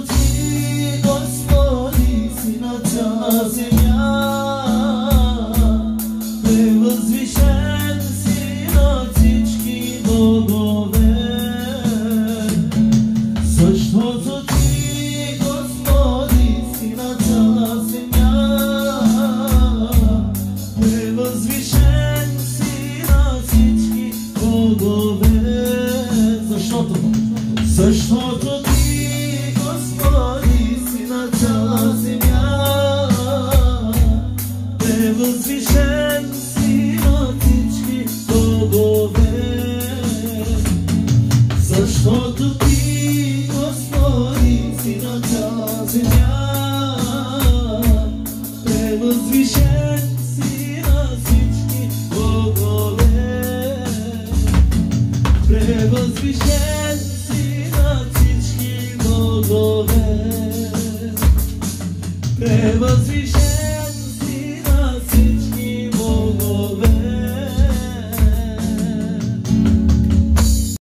Защото ти, Господи, си на цяла земя. Превъзвишен си над всички богове. Защото ти, Господи, си на цяла земя. Превъзвишен си над всички богове. Защото ти, Господи, си на цяла земя. Превъзвишен си над всички богове. Защото ти, Господи, си на цяла земя.